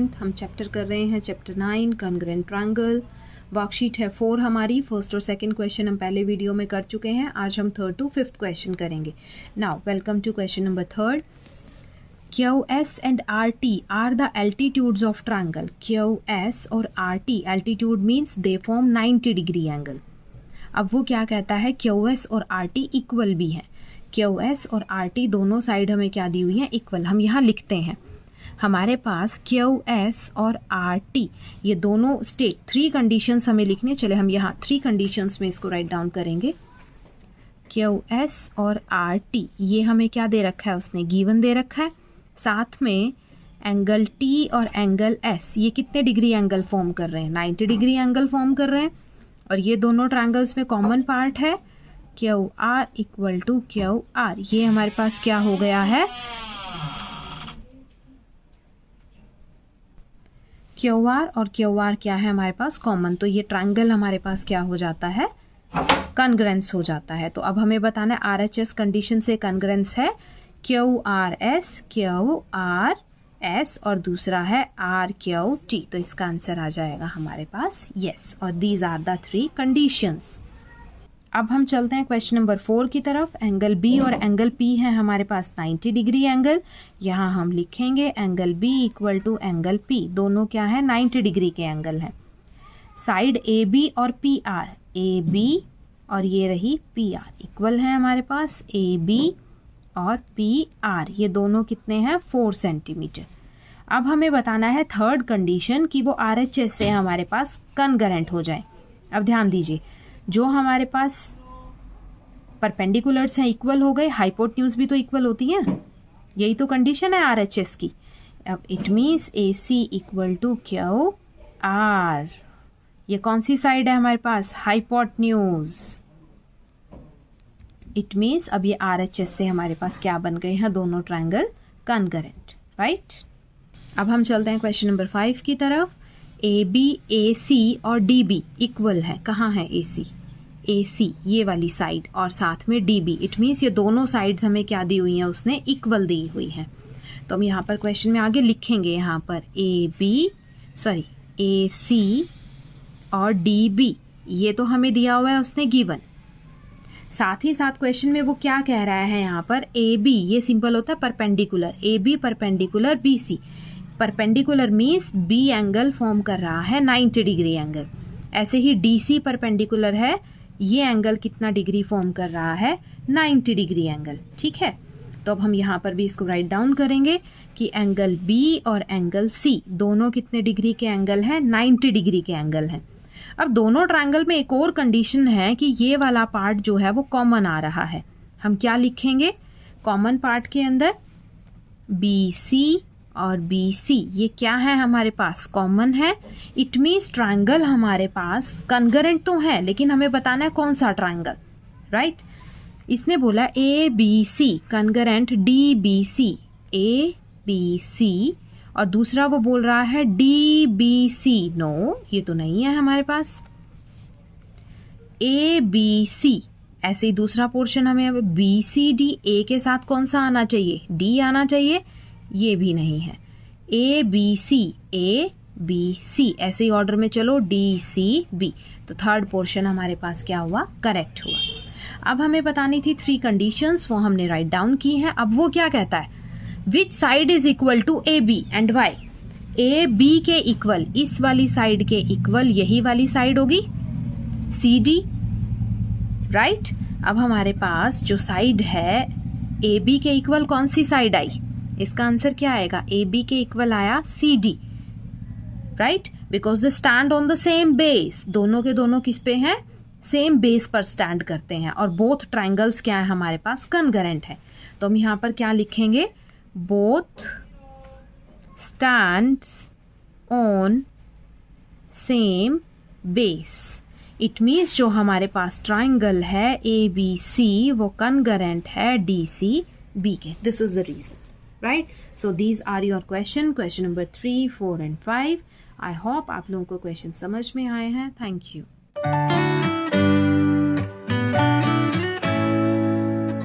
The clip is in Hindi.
10th हम चैप्टर कर रहे हैं चैप्टर 9 कॉन्ग्रुएंट ट्रायंगल। वर्कशीट है 4 हमारी। फर्स्ट और सेकंड क्वेश्चन हम पहले वीडियो में कर चुके हैं। आज हम 3rd to 5th क्वेश्चन करेंगे। Now welcome to question number 3rd। QS and RT are the altitudes of triangle. QS और RT altitude means they form 90 degree angle. अब वो क्या कहता है, QS और RT इक्वल भी हैं। QS और RT दोनों साइड हमें क्या दी हुई है, इक्वल। हम यहाँ लिखते हैं हमारे पास QS और RT ये दोनों स्टेट 3 कंडीशंस हमें लिखने। चले हम यहाँ 3 कंडीशंस में इसको राइट डाउन करेंगे। QS और RT ये हमें क्या दे रखा है, उसने गिवन दे रखा है। साथ में एंगल T और एंगल S ये कितने डिग्री एंगल फॉर्म कर रहे हैं, 90 डिग्री एंगल फॉर्म कर रहे हैं। और ये दोनों ट्रायंगल्स में कॉमन पार्ट है QR इक्वल टू QR। ये हमारे पास क्या हो गया है, QR और QR क्या है हमारे पास कॉमन। तो ये ट्रायंगल हमारे पास क्या हो जाता है, कॉन्ग्रुएंस हो जाता है। तो अब हमें बताना है RHS कंडीशन से कॉन्ग्रुएंस है QRS QRS और दूसरा है RQT। तो इसका आंसर आ जाएगा हमारे पास यस। और दीज आर द 3 कंडीशंस। अब हम चलते हैं क्वेश्चन नंबर 4 की तरफ। एंगल B और एंगल P है हमारे पास 90 डिग्री एंगल। यहाँ हम लिखेंगे angle B equal to angle P, दोनों क्या है 90 डिग्री के एंगल हैं। साइड AB और PR, AB और ये रही PR इक्वल है हमारे पास। AB और PR ये दोनों कितने हैं, 4 सेंटीमीटर। अब हमें बताना है 3rd कंडीशन कि वो RHS से हमारे पास कॉन्ग्रुएंट हो जाए। अब ध्यान दीजिए, जो हमारे पास परपेंडिकुलर्स हैं इक्वल हो गए, हाइपोटेन्यूज भी तो इक्वल होती है, यही तो कंडीशन है RHS की। अब it means AC equal to QR। ये कौन सी साइड है हमारे पास, हाइपोटेन्यूज। इट मीन्स अब ये RHS से हमारे पास क्या बन गए हैं, दोनों ट्रायंगल कॉन्ग्रुएंट, राइट। अब हम चलते हैं क्वेश्चन नंबर 5 की तरफ। AB AC और DB इक्वल है। कहाँ है AC ये वाली साइड और साथ में DB। इट मीन्स ये दोनों साइड्स हमें क्या दी हुई हैं, उसने इक्वल दी हुई है। तो हम यहाँ पर क्वेश्चन में आगे लिखेंगे यहाँ पर AC और DB ये तो हमें दिया हुआ है उसने गिवन। साथ ही साथ क्वेश्चन में वो क्या कह रहा है यहाँ पर, AB ये सिंपल होता है perpendicular, AB perpendicular BC। Perpendicular means B angle form कर रहा है 90 डिग्री एंगल। ऐसे ही DC परपेंडिकुलर है, ये एंगल कितना डिग्री फॉर्म कर रहा है, 90 डिग्री एंगल, ठीक है। तो अब हम यहाँ पर भी इसको राइट डाउन करेंगे कि एंगल B और एंगल C दोनों कितने डिग्री के एंगल हैं, 90 डिग्री के एंगल हैं। अब दोनों ट्रायंगल में एक और कंडीशन है कि ये वाला पार्ट जो है वो कॉमन आ रहा है। हम क्या लिखेंगे, कॉमन पार्ट के अंदर BC और BC ये क्या है हमारे पास, कॉमन है। इट मीन्स ट्रायंगल हमारे पास कॉन्ग्रुएंट तो है, लेकिन हमें बताना है कौन सा ट्रायंगल, राइट। इसने बोला ABC कॉन्ग्रुएंट DBC, ABC और दूसरा वो बोल रहा है DBC। नो ये तो नहीं है हमारे पास। ABC ऐसे ही दूसरा पोर्शन हमें अब BCD A के साथ कौन सा आना चाहिए, D आना चाहिए, ये भी नहीं है। ABC ऐसे ही ऑर्डर में चलो DCB। तो 3rd पोर्शन हमारे पास क्या हुआ, करेक्ट हुआ। अब हमें बतानी थी 3 कंडीशंस, वो हमने राइट डाउन की हैं। अब वो क्या कहता है, which side is equal to AB and Y. AB के इक्वल, इस वाली साइड के इक्वल यही वाली साइड होगी CD, राइट। अब हमारे पास जो साइड है AB के इक्वल कौन सी साइड आई, इसका आंसर क्या आएगा, AB के इक्वल आया CD, right. Because they stand on the same base, दोनों के दोनों किस पे हैं, सेम बेस पर स्टैंड करते हैं। और बोथ ट्रायंगल्स क्या है हमारे पास, कॉन्ग्रुएंट है। तो हम यहाँ पर क्या लिखेंगे, both stands on same base। It means जो हमारे पास ट्राइंगल है ABC वो कॉन्ग्रुएंट है DCB के। This is the reason, right. So these are your question number 3, 4 एंड 5। आई होप आप लोगों को क्वेश्चन समझ में आए हैं। Thank you.